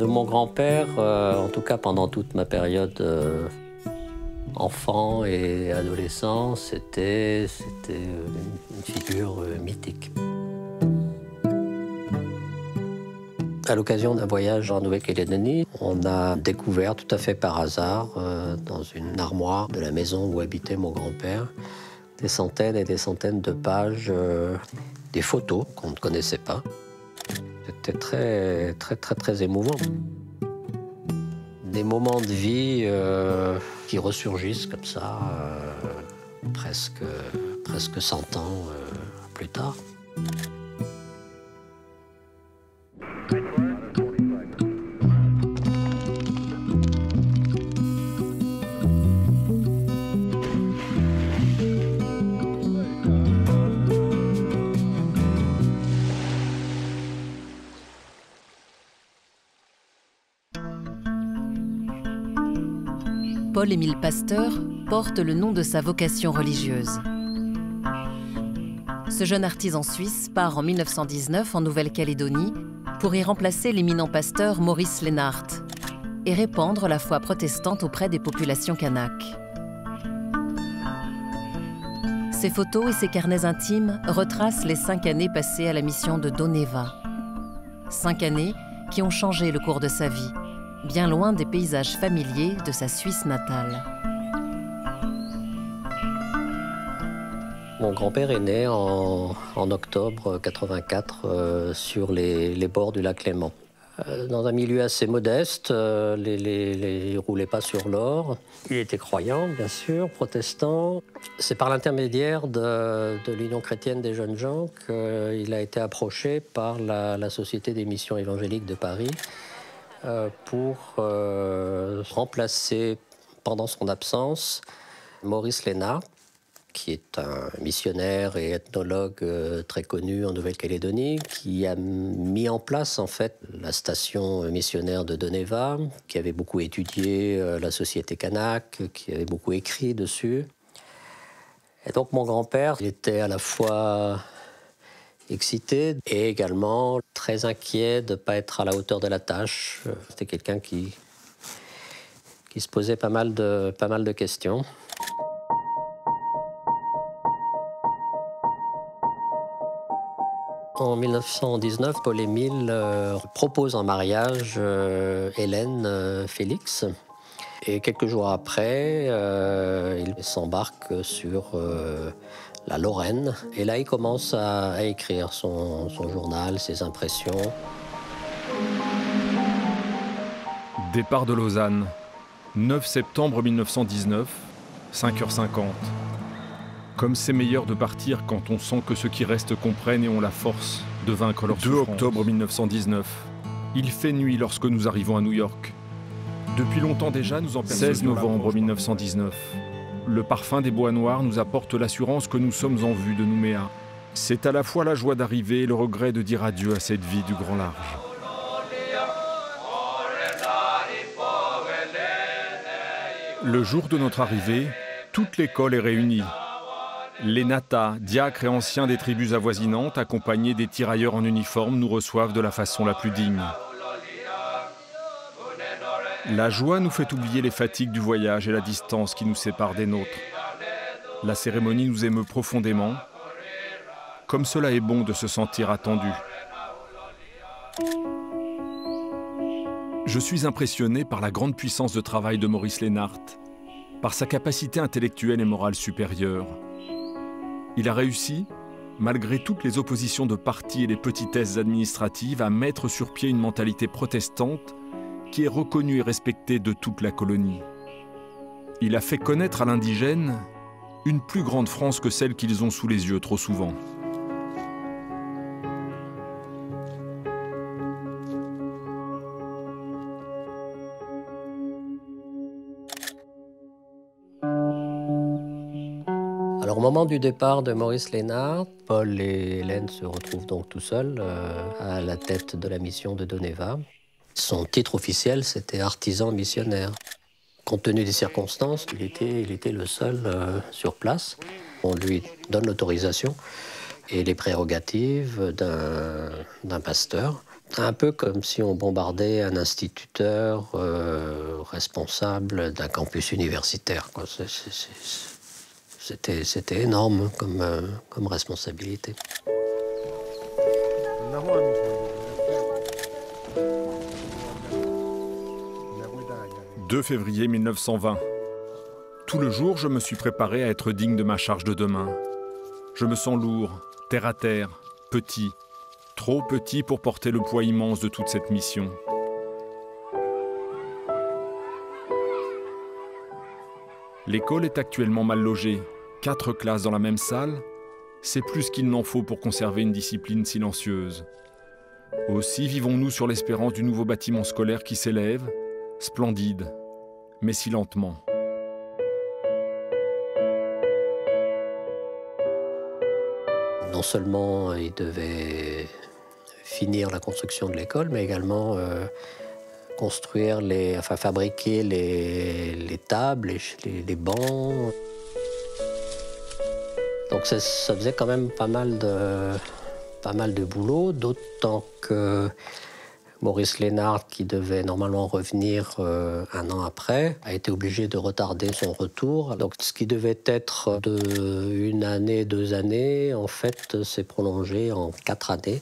Mon grand-père, en tout cas pendant toute ma période enfant et adolescent, c'était une figure mythique. À l'occasion d'un voyage en Nouvelle-Calédonie, on a découvert tout à fait par hasard, dans une armoire de la maison où habitait mon grand-père, des centaines et des centaines de pages, des photos qu'on ne connaissait pas. C'était très émouvant. Des moments de vie qui ressurgissent comme ça, presque 100 ans plus tard. Paul-Émile Pasteur porte le nom de sa vocation religieuse. Ce jeune artisan suisse part en 1919 en Nouvelle-Calédonie pour y remplacer l'éminent pasteur Maurice Leenhardt et répandre la foi protestante auprès des populations kanaks. Ses photos et ses carnets intimes retracent les 5 années passées à la mission de Doneva. 5 années qui ont changé le cours de sa vie, bien loin des paysages familiers de sa Suisse natale. Mon grand-père est né en octobre 84 sur les bords du lac Léman. Dans un milieu assez modeste, il ne roulait pas sur l'or. Il était croyant, bien sûr, protestant. C'est par l'intermédiaire de l'Union chrétienne des jeunes gens qu'il a été approché par la Société des missions évangéliques de Paris pour remplacer, pendant son absence, Maurice Leenhardt, qui est un missionnaire et ethnologue très connu en Nouvelle-Calédonie, qui a mis en place en fait la station missionnaire de Doneva, qui avait beaucoup étudié la société kanak, qui avait beaucoup écrit dessus. Et donc mon grand-père, il était à la fois excité et également très inquiet de ne pas être à la hauteur de la tâche. C'était quelqu'un qui se posait pas mal de questions. En 1919, Paul-Émile propose en mariage Hélène Félix. Et quelques jours après, il s'embarque sur la Lorraine. Et là, il commence à écrire son journal, ses impressions. Départ de Lausanne, 9 septembre 1919, 5h50. Comme c'est meilleur de partir quand on sent que ceux qui restent comprennent et ont la force de vaincre leur souffrance. 2 octobre 1919. Il fait nuit lorsque nous arrivons à New York. Depuis longtemps déjà, nous en 16 novembre 1919. Le parfum des bois noirs nous apporte l'assurance que nous sommes en vue de Nouméa. C'est à la fois la joie d'arriver et le regret de dire adieu à cette vie du grand large. Le jour de notre arrivée, toute l'école est réunie. Les natas, diacres et anciens des tribus avoisinantes, accompagnés des tirailleurs en uniforme, nous reçoivent de la façon la plus digne. La joie nous fait oublier les fatigues du voyage et la distance qui nous sépare des nôtres. La cérémonie nous émeut profondément, comme cela est bon de se sentir attendu. Je suis impressionné par la grande puissance de travail de Maurice Leenhardt, par sa capacité intellectuelle et morale supérieure. Il a réussi, malgré toutes les oppositions de partis et les petitesses administratives, à mettre sur pied une mentalité protestante qui est reconnue et respectée de toute la colonie. Il a fait connaître à l'indigène une plus grande France que celle qu'ils ont sous les yeux trop souvent. Alors, au moment du départ de Maurice Leenhardt, Paul et Hélène se retrouvent donc tout seuls à la tête de la mission de Doneva. Son titre officiel, c'était artisan missionnaire. Compte tenu des circonstances, il était le seul sur place. On lui donne l'autorisation et les prérogatives d'un pasteur Un peu comme si on bombardait un instituteur responsable d'un campus universitaire, quoi. C'était énorme comme responsabilité. 2 février 1920. Tout le jour, je me suis préparé à être digne de ma charge de demain. Je me sens lourd, terre à terre, petit, trop petit pour porter le poids immense de toute cette mission. L'école est actuellement mal logée. 4 classes dans la même salle, c'est plus qu'il n'en faut pour conserver une discipline silencieuse. Aussi vivons-nous sur l'espérance du nouveau bâtiment scolaire qui s'élève, splendide, mais si lentement. Non seulement il devait finir la construction de l'école, mais également fabriquer les tables, les bancs. Donc ça faisait quand même pas mal de boulot, d'autant que Maurice Lénard, qui devait normalement revenir 1 an après, a été obligé de retarder son retour. Donc ce qui devait être de 1 année, 2 années, en fait, s'est prolongé en 4 années.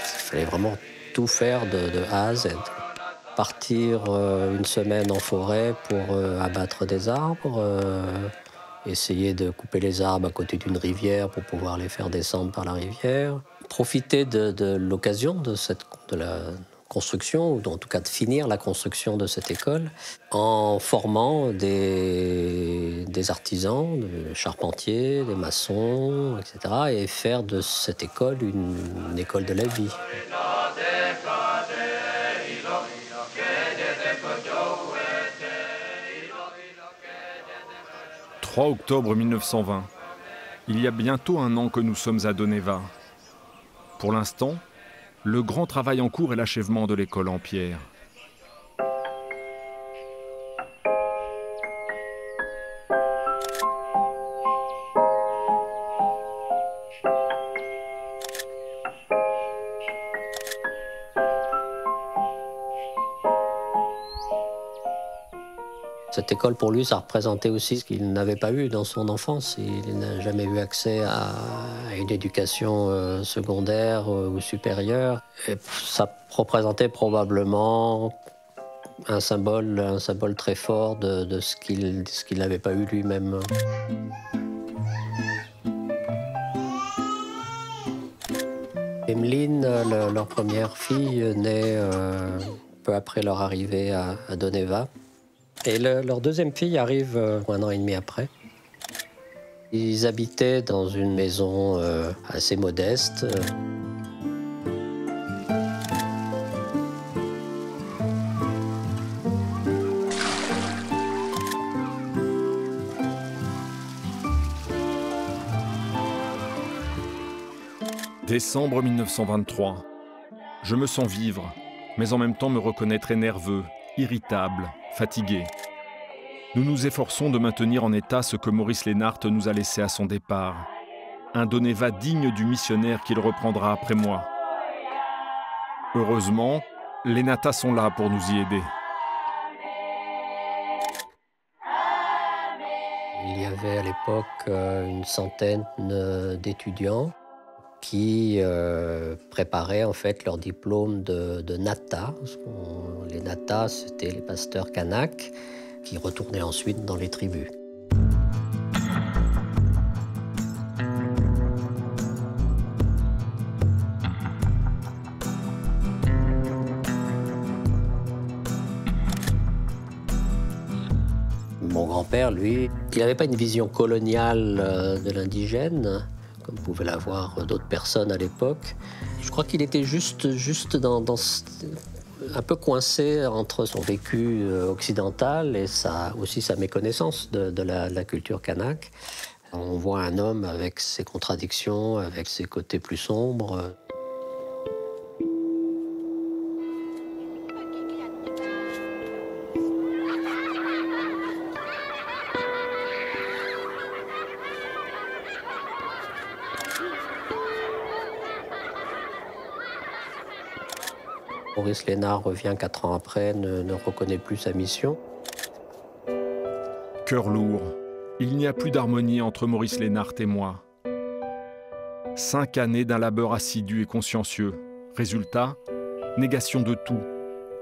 Il fallait vraiment tout faire de A à Z. Partir 1 semaine en forêt pour abattre des arbres, essayer de couper les arbres à côté d'une rivière pour pouvoir les faire descendre par la rivière. Profiter de l'occasion de la construction, ou en tout cas de finir la construction de cette école, en formant des artisans, des charpentiers, des maçons, etc. Et faire de cette école une école de la vie. 3 octobre 1920. Il y a bientôt 1 an que nous sommes à Doneva. Pour l'instant, le grand travail en cours est l'achèvement de l'école en pierre. Cette école, pour lui, ça représentait aussi ce qu'il n'avait pas eu dans son enfance. Il n'a jamais eu accès à une éducation secondaire ou supérieure. Et ça représentait probablement un symbole très fort de ce qu'il n'avait pas eu lui-même. Emeline, leur première fille, naît peu après leur arrivée à Doneva. Et leur deuxième fille arrive 1 an et demi après. Ils habitaient dans une maison assez modeste. Décembre 1923. Je me sens vivre, mais en même temps me reconnaître très nerveux, irritable, fatigué. Nous nous efforçons de maintenir en état ce que Maurice Lénard nous a laissé à son départ. Un Doneva digne du missionnaire qu'il reprendra après moi. Heureusement, les Natas sont là pour nous y aider. Il y avait à l'époque une centaine d'étudiants qui préparaient en fait leur diplôme de Nata. Les Natas, c'était les pasteurs kanaks qui retournaient ensuite dans les tribus. Mon grand-père, lui, il n'avait pas une vision coloniale de l'indigène, comme pouvaient l'avoir d'autres personnes à l'époque. Je crois qu'il était juste un peu coincé entre son vécu occidental et aussi sa méconnaissance de la culture kanak. On voit un homme avec ses contradictions, avec ses côtés plus sombres. Maurice Lénard revient 4 ans après, ne reconnaît plus sa mission. Cœur lourd, il n'y a plus d'harmonie entre Maurice Lénard et moi. 5 années d'un labeur assidu et consciencieux. Résultat, négation de tout.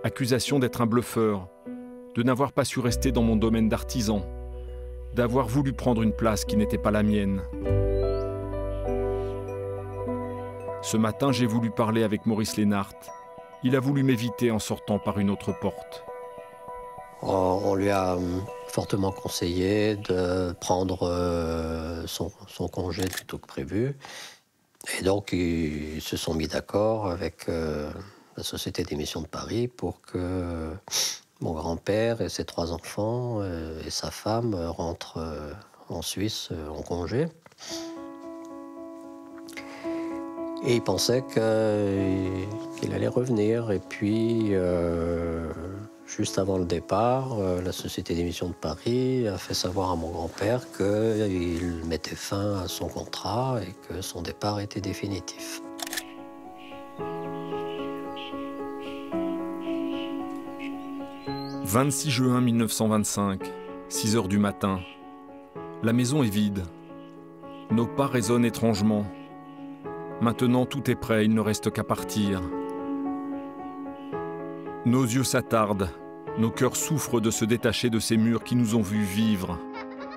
Accusation d'être un bluffeur, de n'avoir pas su rester dans mon domaine d'artisan, d'avoir voulu prendre une place qui n'était pas la mienne. Ce matin, j'ai voulu parler avec Maurice Lénard. Il a voulu m'éviter en sortant par une autre porte. On lui a fortement conseillé de prendre son congé plus tôt que prévu. Et donc, ils se sont mis d'accord avec la Société d'émission de Paris pour que mon grand-père et ses 3 enfants et sa femme rentrent en Suisse en congé. Et il pensait qu'il allait revenir. Et puis, juste avant le départ, la Société d'émission de Paris a fait savoir à mon grand-père qu'il mettait fin à son contrat et que son départ était définitif. « 26 juin 1925, 6 heures du matin. La maison est vide. Nos pas résonnent étrangement. Maintenant, tout est prêt, il ne reste qu'à partir. Nos yeux s'attardent, nos cœurs souffrent de se détacher de ces murs qui nous ont vus vivre,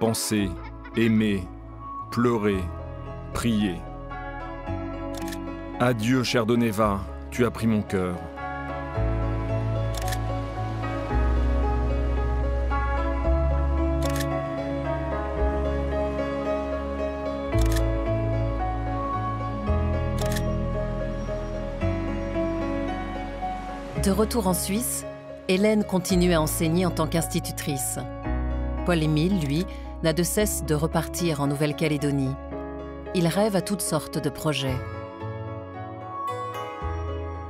penser, aimer, pleurer, prier. Adieu, cher Doneva, tu as pris mon cœur. » De retour en Suisse, Hélène continue à enseigner en tant qu'institutrice. Paul-Émile, lui, n'a de cesse de repartir en Nouvelle-Calédonie. Il rêve à toutes sortes de projets.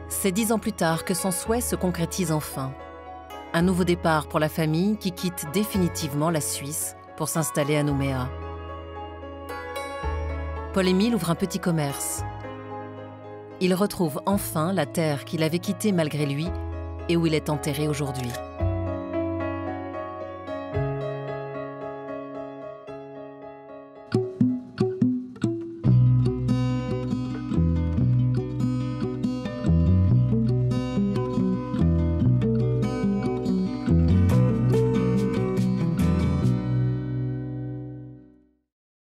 C'est 10 ans plus tard que son souhait se concrétise enfin. Un nouveau départ pour la famille qui quitte définitivement la Suisse pour s'installer à Nouméa. Paul-Émile ouvre un petit commerce. Il retrouve enfin la terre qu'il avait quittée malgré lui et où il est enterré aujourd'hui.